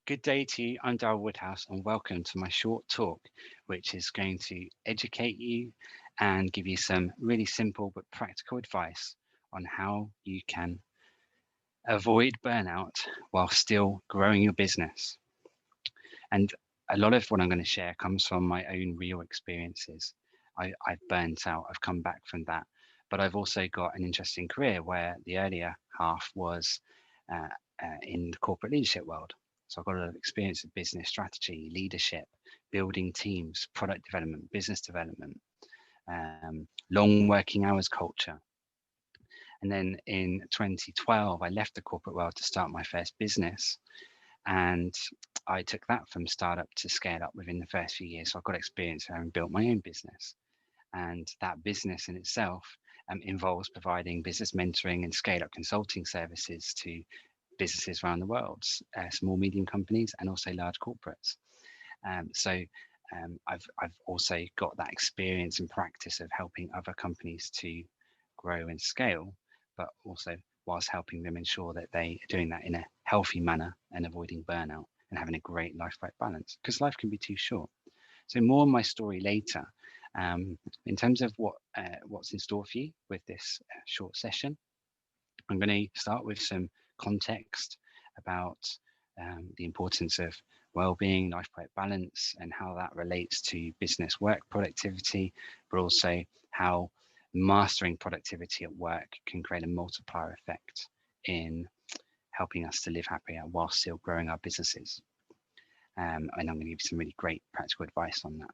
Good day to you. I'm Daryl Woodhouse, and welcome to my short talk, which is going to educate you and give you some really simple but practical advice on how you can avoid burnout while still growing your business. And a lot of what I'm going to share comes from my own real experiences. I've burnt out, I've come back from that, but I've also got an interesting career where the earlier half was uh, in the corporate leadership world. So I've got a lot of experience with business strategy, leadership, building teams, product development, business development, long working hours culture. And then in 2012, I left the corporate world to start my first business. And I took that from startup to scale up within the first few years. So I've got experience having built my own business. And that business in itself involves providing business mentoring and scale up consulting services to businesses around the world, small, medium companies, and also large corporates. I've also got that experience and practice of helping other companies to grow and scale, but also whilst helping them ensure that they are doing that in a healthy manner and avoiding burnout and having a great life-work balance, because life can be too short. So more on my story later. In terms of what's in store for you with this short session, I'm going to start with some context about the importance of well-being, life-work balance, and how that relates to business work productivity, but also how mastering productivity at work can create a multiplier effect in helping us to live happier while still growing our businesses. And I'm going to give you some really great practical advice on that.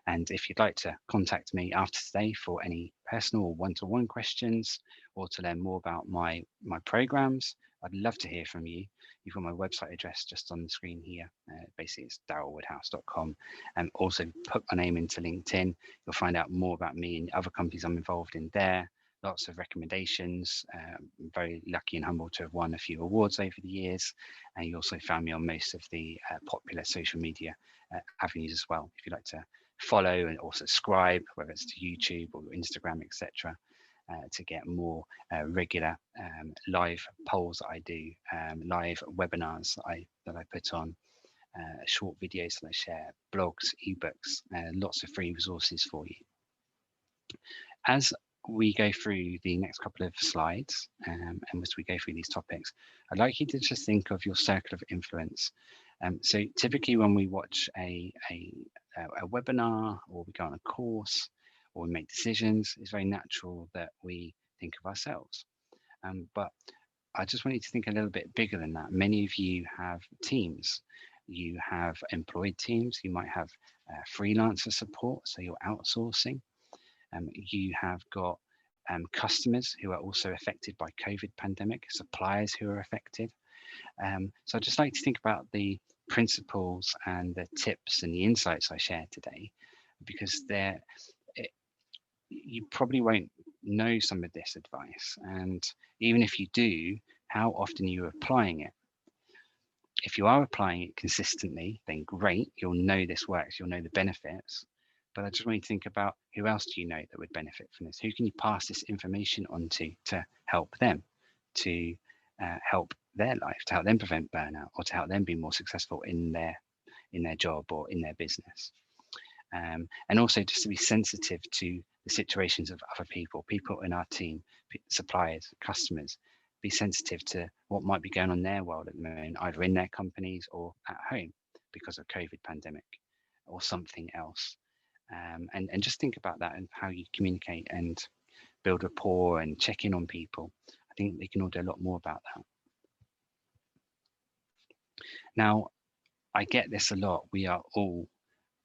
And if you'd like to contact me after today for any personal or one-to-one questions or to learn more about my programs, I'd love to hear from you. You've got my website address just on the screen here. Basically, it's darylwoodhouse.com. And also put my name into LinkedIn. You'll find out more about me and other companies I'm involved in there. Lots of recommendations. I'm very lucky and humbled to have won a few awards over the years. And you also found me on most of the popular social media avenues as well. If you'd like to follow and or subscribe, whether it's to YouTube or Instagram, etc., to get more regular live polls that I do, live webinars that I put on, short videos that I share, blogs, ebooks, lots of free resources for you. As we go through the next couple of slides, and as we go through these topics, I'd like you to just think of your circle of influence. So typically when we watch a webinar or we go on a course or we make decisions, it's very natural that we think of ourselves. But I just want you to think a little bit bigger than that. Many of you have teams. You have employed teams. You might have freelancer support, so you're outsourcing. You have got customers who are also affected by COVID pandemic, suppliers who are affected. So I'd just like to think about the principles and the tips and the insights I share today, because you probably won't know some of this advice. And even if you do, how often are you applying it? If you are applying it consistently, then great, you'll know this works, you'll know the benefits. But I just want you to think about who else do you know that would benefit from this? Who can you pass this information on to help them, to help their life, to help them prevent burnout, or to help them be more successful in their job or in their business? And also just to be sensitive to the situations of other people in our team, suppliers, customers. Be sensitive to what might be going on in their world at the moment, either in their companies or at home because of COVID pandemic or something else. And just think about that and how you communicate and build rapport and check in on people. I think they can all do a lot more about that. Now, I get this a lot. We are all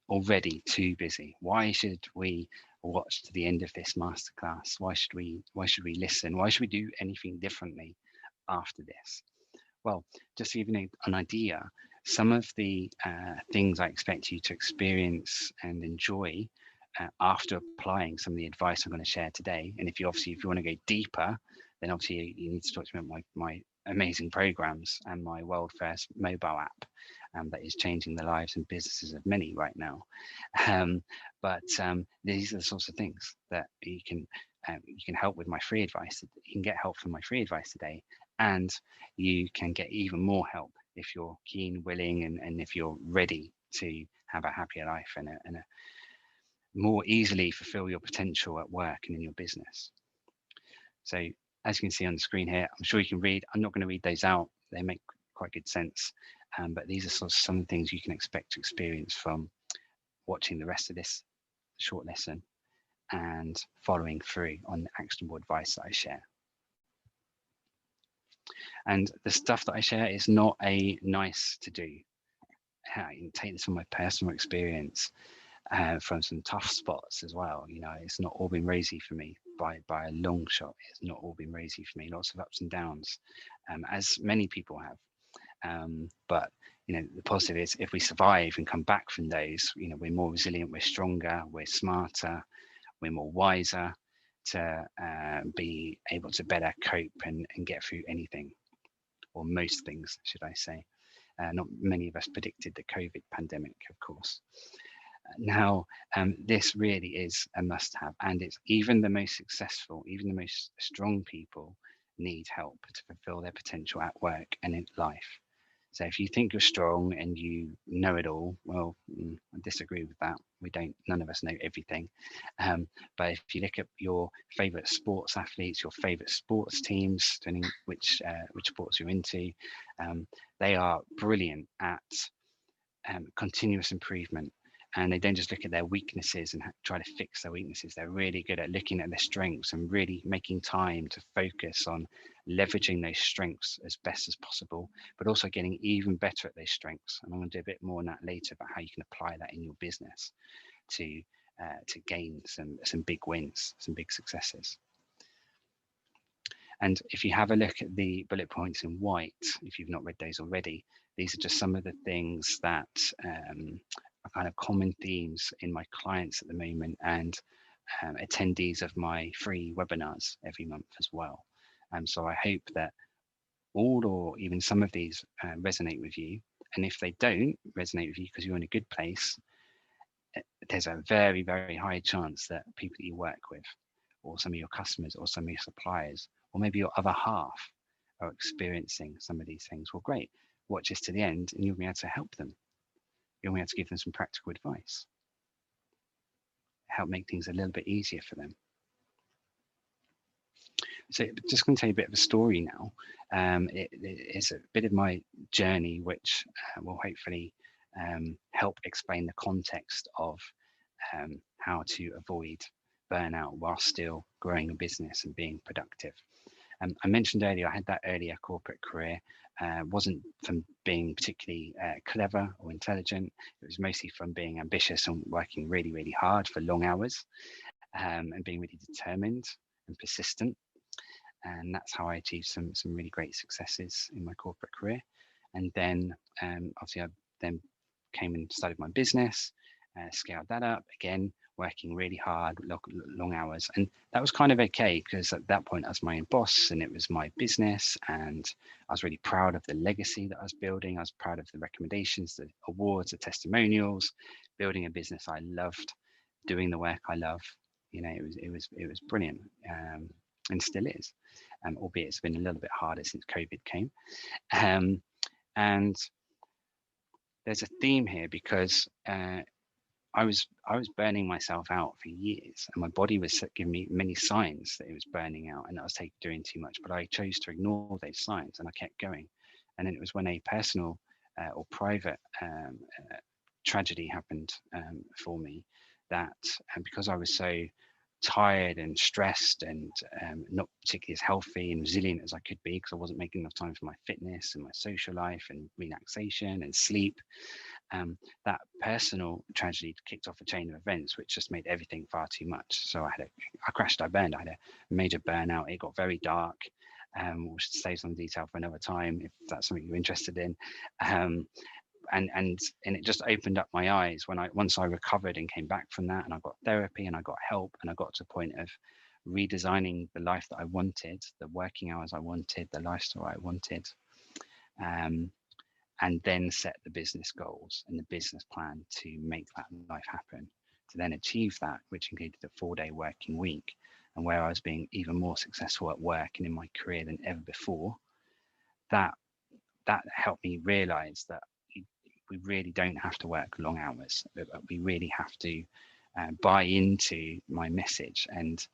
already too busy. Why should we watch to the end of this masterclass? Why should we listen? Why should we do anything differently after this? Well, just to give you an idea, some of the things I expect you to experience and enjoy after applying some of the advice I'm going to share today. And if you want to go deeper, then obviously you need to talk to me about my amazing programs and my world first mobile app that is changing the lives and businesses of many right now. But these are the sorts of things that you can help with my free advice. You can get help from my free advice today, and you can get even more help if you're keen, willing, and if you're ready to have a happier life and a more easily fulfill your potential at work and in your business. So as you can see on the screen here, I'm sure you can read. I'm not going to read those out. They make quite good sense. But these are sort of some things you can expect to experience from watching the rest of this short lesson and following through on the actionable advice that I share. And the stuff that I share is not a nice to do. I can take this from my personal experience, from some tough spots as well. You know, it's not all been rosy for me by a long shot. It's not all been rosy for me. Lots of ups and downs, as many people have. But you know, the positive is if we survive and come back from those, you know, we're more resilient, we're stronger, we're smarter, we're more wiser to be able to better cope and get through anything, or most things, should I say. Not many of us predicted the COVID pandemic, of course. Now, this really is a must-have, and it's even the most successful, even the most strong people need help to fulfill their potential at work and in life. So if you think you're strong and you know it all, well, I disagree with that. We don't, none of us know everything. But if you look at your favorite sports athletes, your favorite sports teams, depending which sports you're into, they are brilliant at continuous improvement. And they don't just look at their weaknesses and try to fix their weaknesses. They're really good at looking at their strengths and really making time to focus on leveraging those strengths as best as possible, but also getting even better at those strengths. And I'm going to do a bit more on that later about how you can apply that in your business to gain some big wins, some big successes. And if you have a look at the bullet points in white, if you've not read those already, these are just some of the things that are kind of common themes in my clients at the moment, and attendees of my free webinars every month as well. So I hope that all or even some of these resonate with you. And if they don't resonate with you because you're in a good place, there's a very, very high chance that people that you work with, or some of your customers, or some of your suppliers, or maybe your other half are experiencing some of these things. Well, great. Watch this to the end and you'll be able to help them. You'll be able to give them some practical advice. Help make things a little bit easier for them. So just going to tell you a bit of a story now. It's a bit of my journey, which will hopefully help explain the context of how to avoid burnout while still growing a business and being productive. I mentioned earlier, I had that earlier corporate career. Wasn't from being particularly clever or intelligent. It was mostly from being ambitious and working really, really hard for long hours, and being really determined and persistent. And that's how I achieved some really great successes in my corporate career. And then obviously I then came and started my business, scaled that up again, working really hard, long hours. And that was kind of okay because at that point I was my own boss and it was my business, and I was really proud of the legacy that I was building. I was proud of the recommendations, the awards, the testimonials, building a business I loved, doing the work I love. You know, it was brilliant, and still is, albeit it's been a little bit harder since COVID came. And there's a theme here because I was burning myself out for years, and my body was giving me many signs that it was burning out and that I was doing too much. But I chose to ignore those signs, and I kept going. And then it was when a personal or private tragedy happened for me that, because I was so tired and stressed and not particularly as healthy and resilient as I could be, because I wasn't making enough time for my fitness and my social life and relaxation and sleep. That personal tragedy kicked off a chain of events which just made everything far too much. So I crashed, I burned, I had a major burnout. It got very dark. We'll save some detail for another time if that's something you're interested in. And it just opened up my eyes once I recovered and came back from that, and I got therapy and I got help, and I got to a point of redesigning the life that I wanted, the working hours I wanted, the lifestyle I wanted, and then set the business goals and the business plan to make that life happen, to then achieve that, which included a 4-day working week, and where I was being even more successful at work and in my career than ever before. That that helped me realize that we really don't have to work long hours. We really have to buy into my message and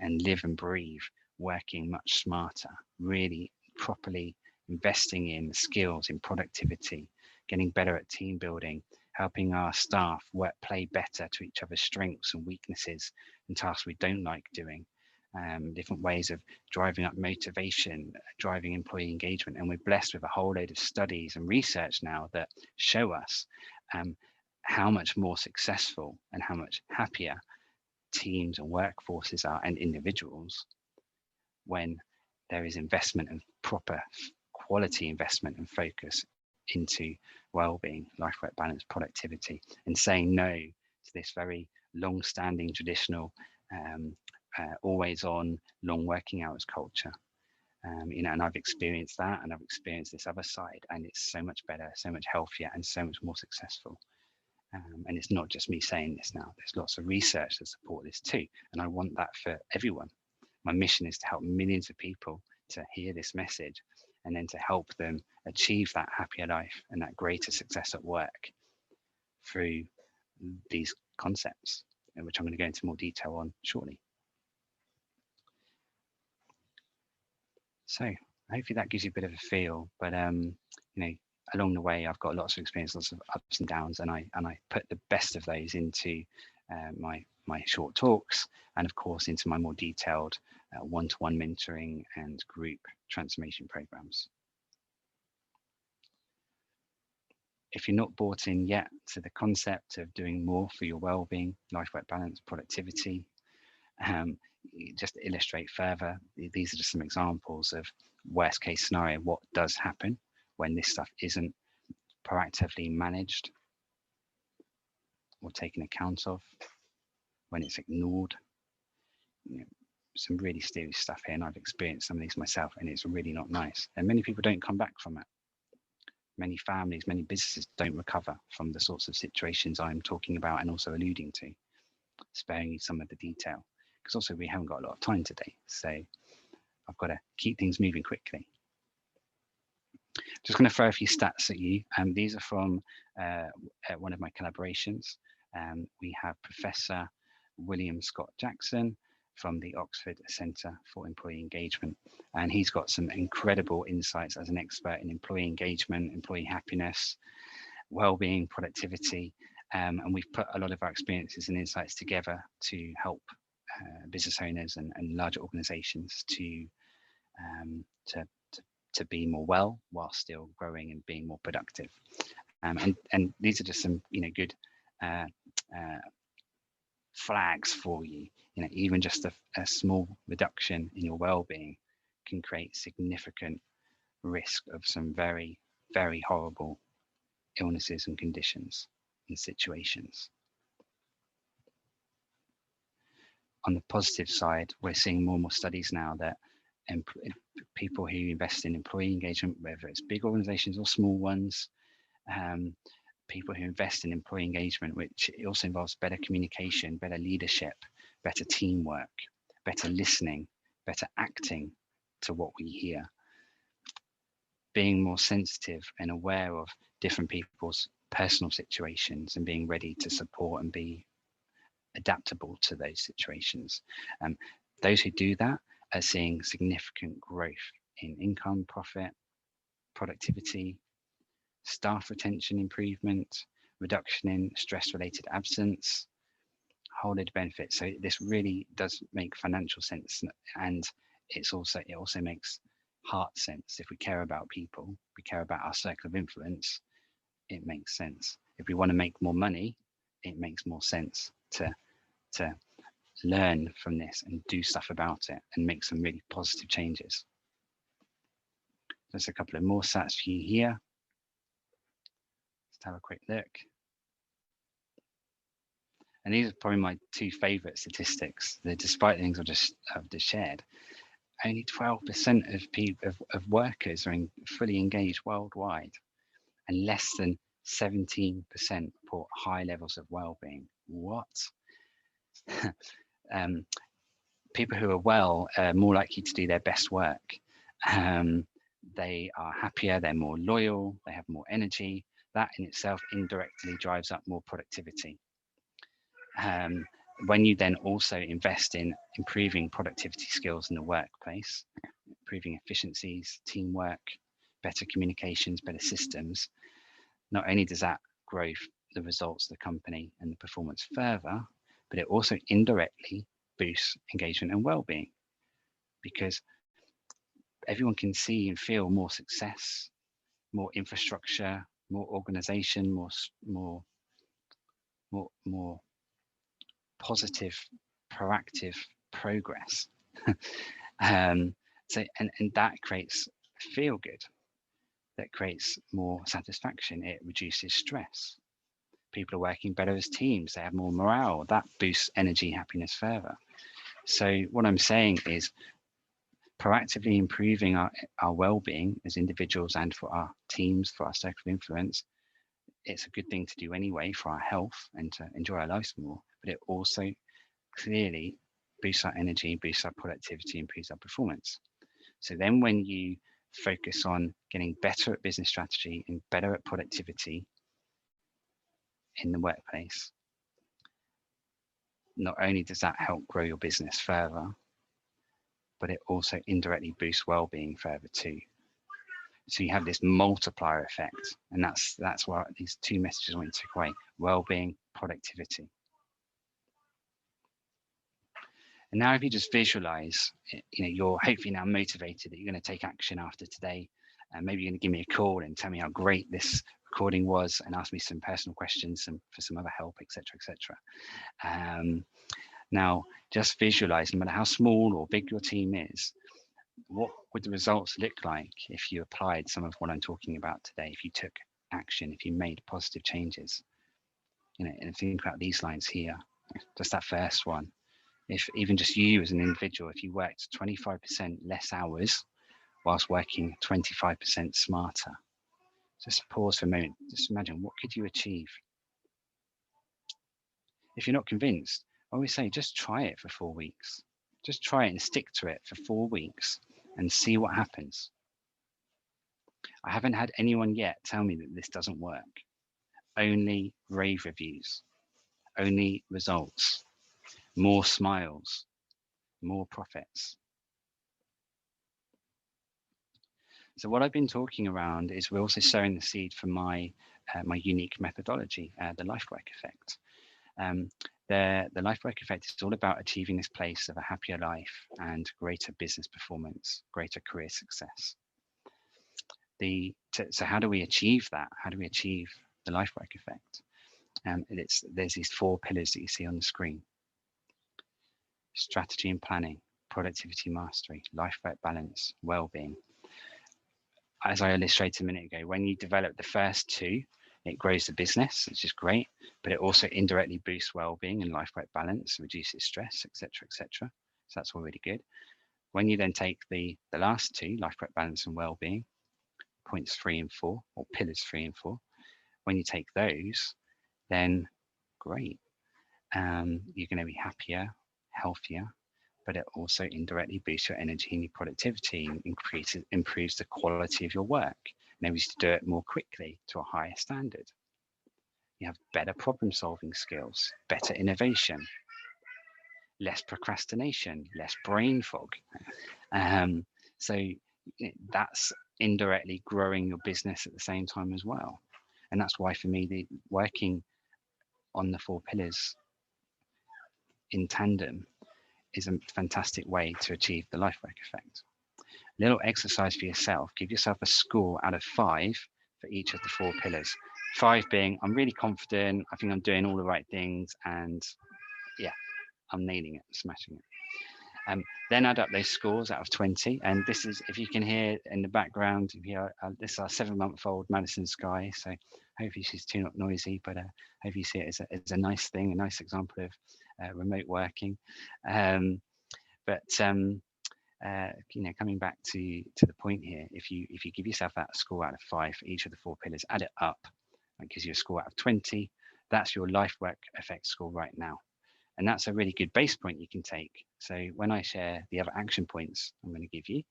live and breathe working much smarter, really properly investing in skills, in productivity, getting better at team building, helping our staff play better to each other's strengths and weaknesses and tasks we don't like doing. Different ways of driving up motivation, driving employee engagement. And we're blessed with a whole load of studies and research now that show us how much more successful and how much happier teams and workforces are, and individuals, when there is investment and proper quality investment and focus into well-being, life work balance, productivity, and saying no to this very long-standing traditional always on long working hours culture. And I've experienced that, and I've experienced this other side, and it's so much better, so much healthier, and so much more successful. And it's not just me saying this now. There's lots of research to support this too, and I want that for everyone. My mission is to help millions of people to hear this message, and then to help them achieve that happier life and that greater success at work through these concepts, which I'm going to go into more detail on shortly. So hopefully that gives you a bit of a feel, but along the way I've got lots of experience, lots of ups and downs, and I put the best of those into my short talks, and of course into my more detailed one-to-one mentoring and group transformation programs. If you're not bought in yet to the concept of doing more for your well-being, life work balance, productivity, just to illustrate further, these are just some examples of worst case scenario, what does happen when this stuff isn't proactively managed or taken account of, when it's ignored. Some really serious stuff here, and I've experienced some of these myself, and it's really not nice. And many people don't come back from it. Many families, many businesses don't recover from the sorts of situations I'm talking about and also alluding to, sparing you some of the detail, because also we haven't got a lot of time today, so I've got to keep things moving quickly. Just going to throw a few stats at you. These are from one of my collaborations. We have Professor William Scott Jackson from the Oxford Centre for Employee Engagement, and he's got some incredible insights as an expert in employee engagement, employee happiness, well-being, productivity, and we've put a lot of our experiences and insights together to help business owners and larger organisations to be more well while still growing and being more productive. And these are just some good flags for you. Even just a small reduction in your well-being can create significant risk of some very, very horrible illnesses and conditions and situations. On the positive side, we're seeing more and more studies now that people who invest in employee engagement, whether it's big organizations or small ones, people who invest in employee engagement, which also involves better communication, better leadership, better teamwork, better listening, better acting to what we hear, being more sensitive and aware of different people's personal situations and being ready to support and be adaptable to those situations. Those who do that are seeing significant growth in income, profit, productivity, staff retention improvement, reduction in stress-related absence, whole load of benefits. So this really does make financial sense, and it also makes heart sense. If we care about people, we care about our circle of influence, it makes sense. If we want to make more money, it makes more sense to learn from this and do stuff about it and make some really positive changes. Just a couple of more stats for you here. Let's have a quick look. And these are probably my two favorite statistics. Despite the things I've just shared, only 12% of workers are fully engaged worldwide, and less than 17% report high levels of well-being. What? People who are well are more likely to do their best work. they are happier, they're more loyal, they have more energy. That in itself indirectly drives up more productivity. When you then also invest in improving productivity skills in the workplace, improving efficiencies, teamwork, better communications, better systems, not only does that grow the results of the company and the performance further, but it also indirectly boosts engagement and well-being, because everyone can see and feel more success, more infrastructure, more organization, more positive, proactive progress. And that creates feel good, that creates more satisfaction, it reduces stress. People are working better as teams, they have more morale, that boosts energy, happiness further. So what I'm saying is proactively improving our well-being as individuals and for our teams, for our circle of influence, it's a good thing to do anyway for our health and to enjoy our lives more, but it also clearly boosts our energy, boosts our productivity, improves our performance. So then when you focus on getting better at business strategy and better at productivity in the workplace, not only does that help grow your business further, but it also indirectly boosts well-being further too. So you have this multiplier effect, and that's why these two messages I want to take away: well-being, productivity. And now if you just visualize, you're hopefully now motivated that you're going to take action after today, and maybe you're going to give me a call and tell me how great this recording was and ask me some personal questions for some other help, etc., etc. Now just visualize, no matter how small or big your team is, what would the results look like if you applied some of what I'm talking about today, if you took action, if you made positive changes? And think about these lines here, just that first one. If even just you as an individual, if you worked 25% less hours whilst working 25% smarter, just pause for a moment, just imagine, what could you achieve? If you're not convinced, I always say, just try it for 4 weeks. Just try it and stick to it for 4 weeks and see what happens. I haven't had anyone yet tell me that this doesn't work. Only rave reviews, only results, more smiles, more profits. So what I've been talking around is we're also sowing the seed for my unique methodology, the Lifework Effect. The Lifework Effect is all about achieving this place of a happier life and greater business performance, greater career success. So how do we achieve that? How do we achieve the Lifework Effect? There's these 4 pillars that you see on the screen: strategy and planning, productivity mastery, life work balance, well-being. As I illustrated a minute ago, when you develop the first 2, it grows the business, which is great, but it also indirectly boosts well-being and life work balance, reduces stress, etc., etc. So that's all really good. When you then take the last 2, life work balance and well-being, points 3 and 4, or pillars 3 and 4, when you take those, then great. You're going to be happier, healthier, but it also indirectly boosts your energy and your productivity, and improves the quality of your work, enables you to do it more quickly to a higher standard. You have better problem solving skills, better innovation, less procrastination, less brain fog. So that's indirectly growing your business at the same time as well. And that's why for me, the working on the 4 pillars in tandem is a fantastic way to achieve the Lifework Effect. Little exercise for yourself: give yourself a score out of 5 for each of the 4 pillars. 5 being, I'm really confident, I think I'm doing all the right things, and yeah, I'm nailing it, smashing it. Then add up those scores out of 20, and this is, if you can hear in the background, this is our 7-month-old Madison Sky, so hopefully she's too not noisy, but hopefully you see it as a nice thing, a nice example of remote working. Coming back to the point here, if you give yourself that score out of 5 for each of the 4 pillars, add it up, that gives you a score out of 20. That's your Lifework Effect score right now. And that's a really good base point you can take. So when I share the other action points I'm going to give you,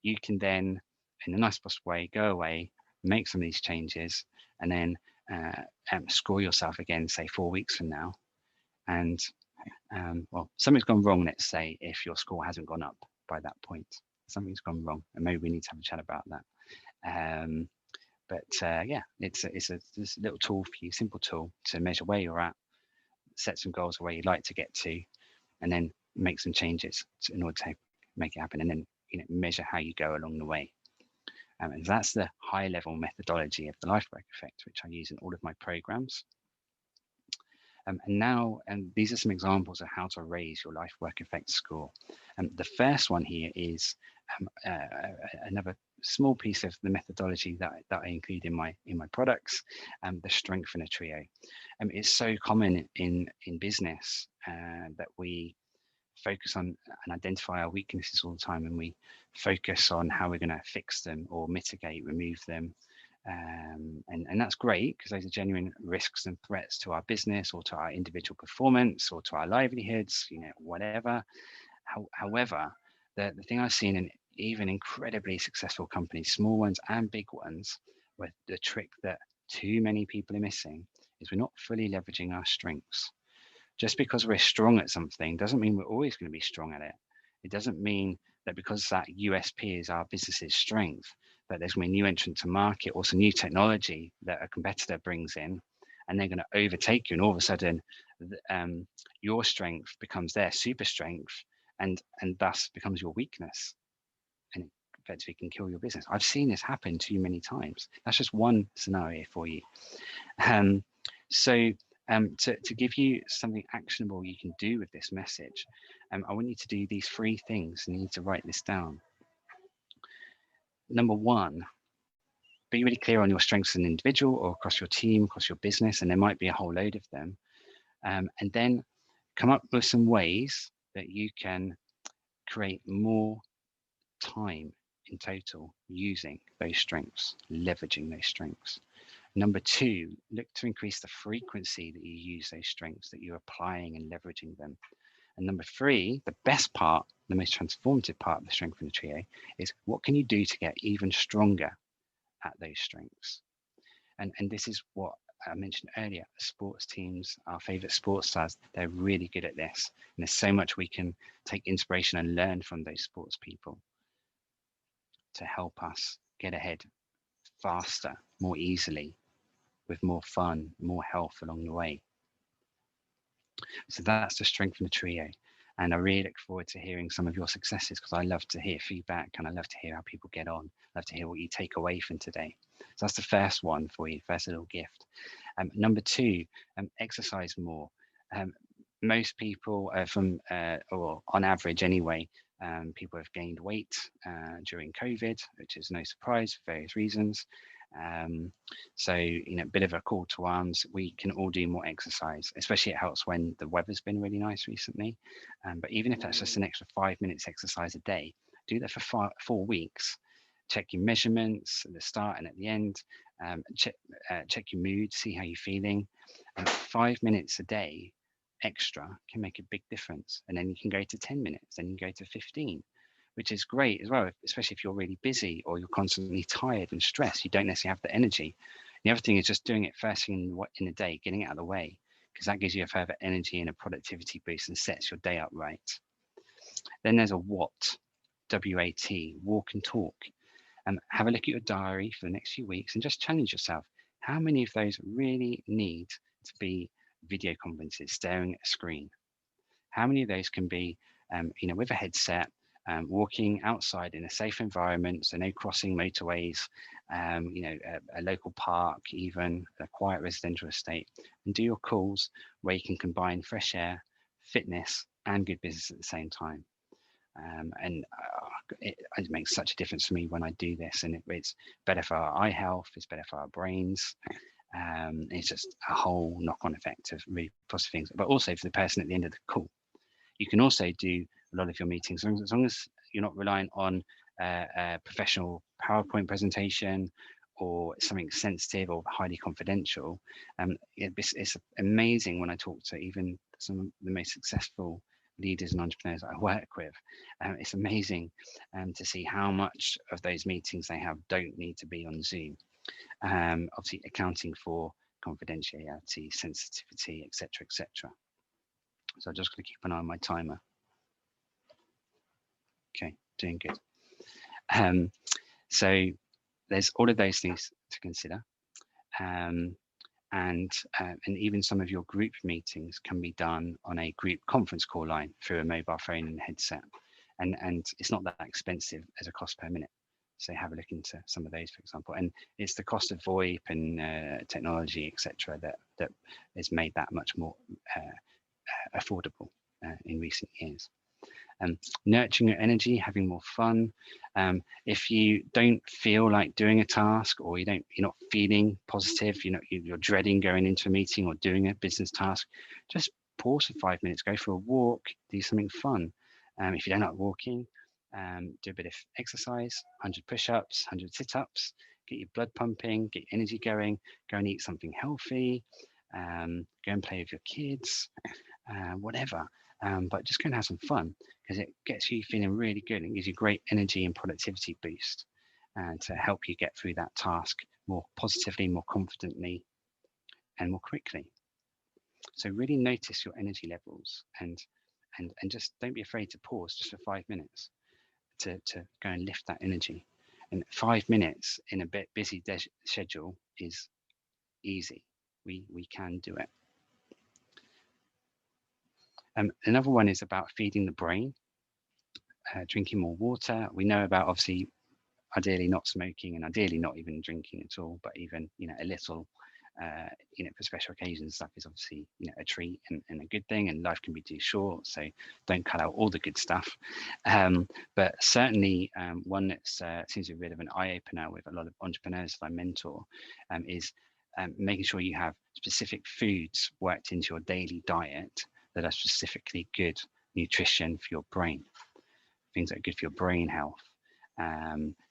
you can then, in a nice possible way, go away, make some of these changes, and then score yourself again, say 4 weeks from now. And well, something's gone wrong, let's say, if your score hasn't gone up by that point. Something's gone wrong, and maybe we need to have a chat about that. But yeah, it's a little tool for you, simple tool to measure where you're at, set some goals where you'd like to get to, and then make some changes in order to make it happen, and then measure how you go along the way. And that's the high level methodology of the life work effect, which I use in all of my programs. And now, these are some examples of how to raise your life work effect score. The first one here is another small piece of the methodology that I include in my products, the strengthener trio. It's so common in business that we focus on and identify our weaknesses all the time, and we focus on how we're going to fix them or mitigate, remove them. And that's great, because those are genuine risks and threats to our business or to our individual performance or to our livelihoods, whatever. However, the thing I've seen in even incredibly successful companies, small ones and big ones, where the trick that too many people are missing is we're not fully leveraging our strengths. Just because we're strong at something doesn't mean we're always going to be strong at it. It doesn't mean that because that USP is our business's strength, that there's going to be a new entrant to market or some new technology that a competitor brings in, and they're going to overtake you, and all of a sudden your strength becomes their super strength, and thus becomes your weakness, and effectively can kill your business. I've seen this happen too many times. That's just one scenario for you. So to give you something actionable you can do with this message, I want you to do these 3 things, and you need to write this down. Number 1, be really clear on your strengths as an individual or across your team, across your business, and there might be a whole load of them. And then come up with some ways that you can create more time in total using those strengths, leveraging those strengths. Number 2, look to increase the frequency that you use those strengths, that you're applying and leveraging them. And number 3, the best part, the most transformative part of the strengthener trio, is what can you do to get even stronger at those strengths? And this is what I mentioned earlier. Sports teams, our favorite sports stars, they're really good at this. And there's so much we can take inspiration and learn from those sports people to help us get ahead faster, more easily, with more fun, more health along the way. So that's the strengthener trio. And I really look forward to hearing some of your successes, because I love to hear feedback and I love to hear how people get on. I love to hear what you take away from today. So that's the first one for you, first little gift. Number 2, exercise more. Most people or on average anyway, people have gained weight during COVID, which is no surprise for various reasons. So, a bit of a call to arms. We can all do more exercise, especially it helps when the weather's been really nice recently. But even if that's just an extra 5 minutes exercise a day, do that for 4 weeks. Check your measurements at the start and at the end. Check your mood, see how you're feeling. 5 minutes a day extra can make a big difference. And then you can go to 10 minutes, then you can go to 15. Which is great as well, especially if you're really busy or you're constantly tired and stressed. You don't necessarily have the energy. The other thing is just doing it first thing in the day, getting it out of the way, because that gives you a further energy and a productivity boost and sets your day up right. Then there's a WAT, W-A-T, walk and talk. Have a look at your diary for the next few weeks and just challenge yourself. How many of those really need to be video conferences, staring at a screen? How many of those can be, with a headset, walking outside in a safe environment, so no crossing motorways, a local park, even a quiet residential estate, and do your calls where you can combine fresh air, fitness, and good business at the same time. It makes such a difference for me when I do this, and it's better for our eye health, it's better for our brains. It's just a whole knock-on effect of really positive things, but also for the person at the end of the call. You can also do a lot of your meetings, as long as you're not relying on a professional PowerPoint presentation or something sensitive or highly confidential. It's amazing when I talk to even some of the most successful leaders and entrepreneurs that I work with, it's amazing to see how much of those meetings they have don't need to be on Zoom. Obviously accounting for confidentiality, sensitivity, etc., etc. So I'm just going to keep an eye on my timer. Okay, doing good. So there's all of those things to consider. And even some of your group meetings can be done on a group conference call line through a mobile phone and headset. And it's not that expensive as a cost per minute. So have a look into some of those, for example. And it's the cost of VoIP and technology, etc., that has made that much more affordable in recent years. Nurturing your energy, having more fun. If you don't feel like doing a task, or you're not feeling positive, you're dreading going into a meeting or doing a business task, just pause for 5 minutes, go for a walk, do something fun. If you don't like walking, do a bit of exercise, 100 push-ups, 100 sit-ups, get your blood pumping, get your energy going, go and eat something healthy, go and play with your kids, whatever. But just go and have some fun, because it gets you feeling really good. It gives you great energy and productivity boost, to help you get through that task more positively, more confidently, and more quickly. So really notice your energy levels, and just don't be afraid to pause just for 5 minutes to go and lift that energy. And 5 minutes in a bit busy schedule is easy. We can do it. Another one is about feeding the brain, drinking more water. We know about, obviously, ideally not smoking, and ideally not even drinking at all, but even a little, for special occasions stuff is obviously a treat and a good thing, and life can be too short, so don't cut out all the good stuff. But certainly one that seems to be a bit of an eye-opener with a lot of entrepreneurs that I mentor is making sure you have specific foods worked into your daily diet that are specifically good nutrition for your brain, things that are good for your brain health.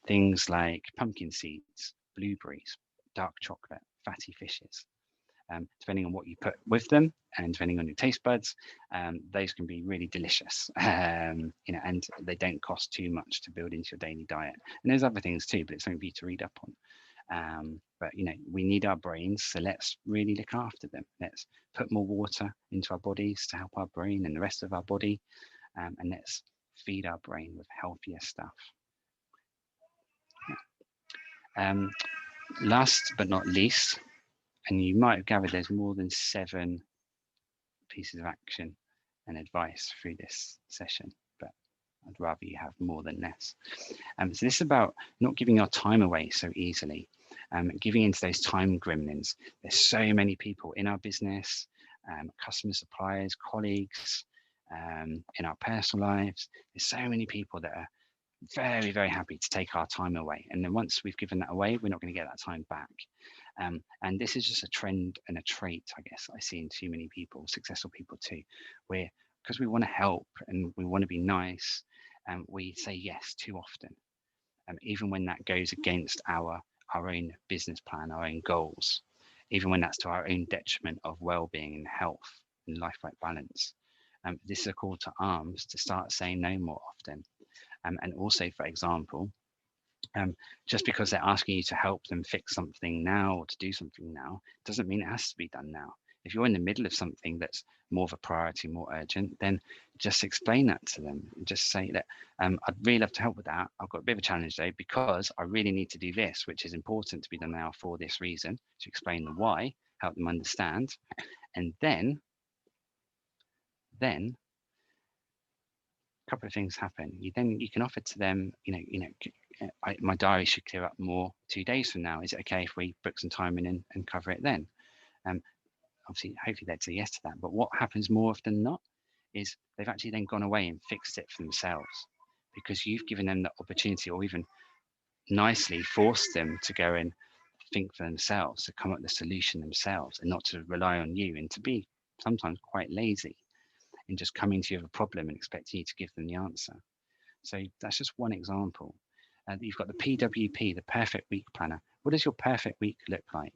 Things like pumpkin seeds, blueberries, dark chocolate, fatty fishes. Depending on what you put with them and depending on your taste buds, those can be really delicious. And they don't cost too much to build into your daily diet. And there's other things too, but it's something for you to read up on. But we need our brains, so let's really look after them. Let's put more water into our bodies to help our brain and the rest of our body, and let's feed our brain with healthier stuff. Last but not least, and you might have gathered there's more than 7 pieces of action and advice through this session, but I'd rather you have more than less. So this is about not giving our time away so easily, giving into those time gremlins. There's so many people in our business, customers, suppliers, colleagues, in our personal lives. There's so many people that are very, very happy to take our time away. And then once we've given that away, we're not going to get that time back. And this is just a trend and a trait, I guess, I see in too many people, successful people too, where because we want to help and we want to be nice, we say yes too often, even when that goes against our own business plan, our own goals, even when that's to our own detriment of well-being and health and life-work balance. This is a call to arms to start saying no more often. And also, for example, just because they're asking you to help them fix something now or to do something now, doesn't mean it has to be done now. If you're in the middle of something that's more of a priority, more urgent, then just explain that to them. Just say that I'd really love to help with that. I've got a bit of a challenge though, because I really need to do this, which is important to be done now for this reason, to explain the why, help them understand. And then a couple of things happen. You can offer to them, my diary should clear up more 2 days from now. Is it okay if we book some time in and cover it then? Obviously, hopefully they'd say yes to that. But what happens more often than not is they've actually then gone away and fixed it for themselves, because you've given them the opportunity, or even nicely forced them to go and think for themselves, to come up with the solution themselves, and not to rely on you, and to be sometimes quite lazy in just coming to you with a problem and expecting you to give them the answer. So that's just one example. You've got the PWP, the Perfect Week Planner. What does your perfect week look like?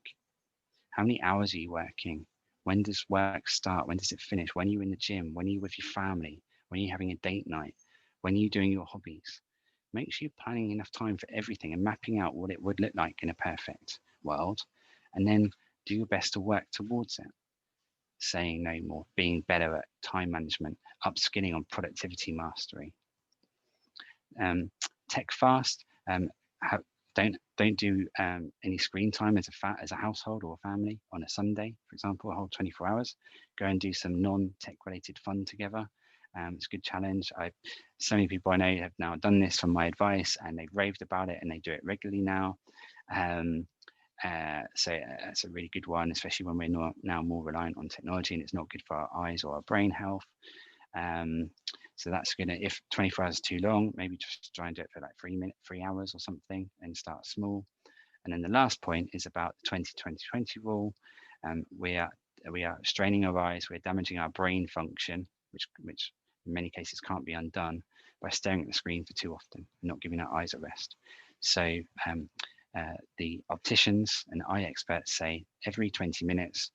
How many hours are you working? When does work start? When does it finish? When are you in the gym? When are you with your family? when you're having a date night, when you're doing your hobbies. Make sure you're planning enough time for everything and mapping out what it would look like in a perfect world, and then do your best to work towards it. Saying no more, being better at time management, upskilling on productivity mastery. Tech fast. Have, don't do any screen time as a household or a family on a Sunday, for example, a whole 24 hours. Go and do some non-tech related fun together. It's a good challenge. So many people I know have now done this from my advice, and they've raved about it, and they do it regularly now. So it's a really good one, especially when we're now more reliant on technology, and it's not good for our eyes or our brain health. So that's gonna, if 24 hours is too long, maybe just try and do it for like 3 hours or something, and start small. And then the last point is about the 20-20-20 rule. We are straining our eyes, we're damaging our brain function, which in many cases can't be undone by staring at the screen for too often and not giving our eyes a rest. So the opticians and eye experts say every 20 minutes,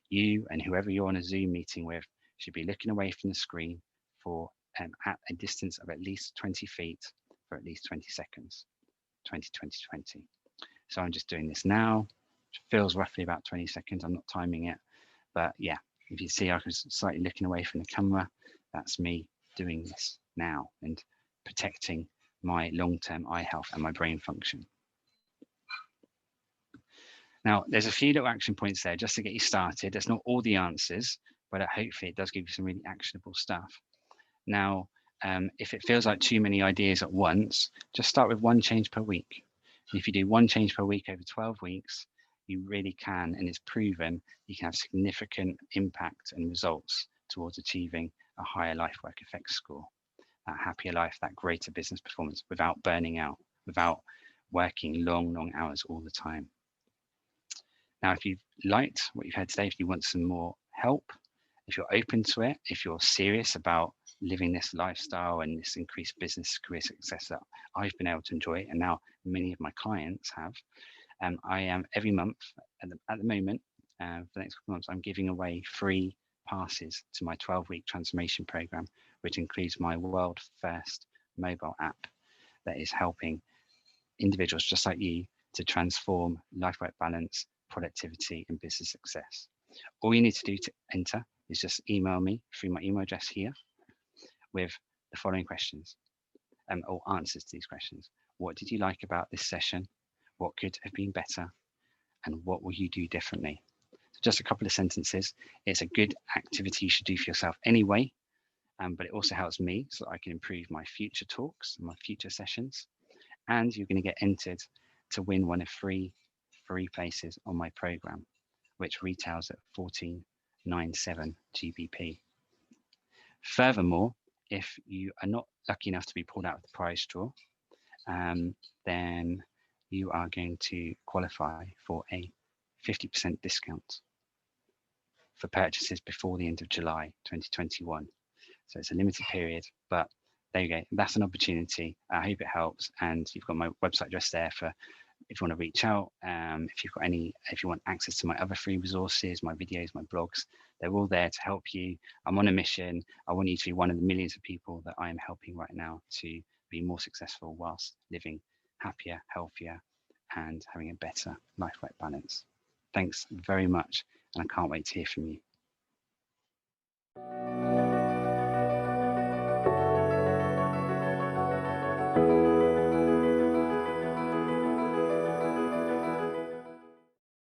you and whoever you're on a Zoom meeting with should be looking away from the screen for at a distance of at least 20 feet for at least 20 seconds, 20-20-20. So I'm just doing this now. It feels roughly about 20 seconds. I'm not timing it, but yeah, if you see I was slightly looking away from the camera, that's me doing this now and protecting my long-term eye health and my brain function. Now, there's a few little action points there just to get you started. That's not all the answers, but hopefully it does give you some really actionable stuff. Now, if it feels like too many ideas at once, just start with one change per week. And if you do one change per week over 12 weeks, you really can, and it's proven, you can have significant impact and results towards achieving a higher life work effects score, that happier life, that greater business performance without burning out, without working long hours all the time. Now, if you've liked what you've heard today, if you want some more help, if you're open to it, if you're serious about living this lifestyle and this increased business career success that I've been able to enjoy, and now many of my clients have, I am every month at the moment, for the next couple of months, I'm giving away free passes to my 12-week transformation program, which includes my world first mobile app that is helping individuals just like you to transform life-work balance, productivity, and business success. All you need to do to enter is just email me through my email address here with the following questions, or answers to these questions. What did you like about this session? What could have been better? And what will you do differently? So just a couple of sentences. It's a good activity you should do for yourself anyway, but it also helps me so that I can improve my future talks and my future sessions. And you're going to get entered to win one of three free places on my program, which retails at 14.97 GBP. Furthermore, if you are not lucky enough to be pulled out of the prize draw, then you are going to qualify for a 50% discount for purchases before the end of July 2021. So it's a limited period, but there you go. That's an opportunity. I hope it helps. And you've got my website address there for if you want to reach out. If you want access to my other free resources, my videos, my blogs, they're all there to help you. I'm on a mission. I want you to be one of the millions of people that I am helping right now to be more successful whilst living happier, healthier, and having a better life-work balance. Thanks very much, and I can't wait to hear from you.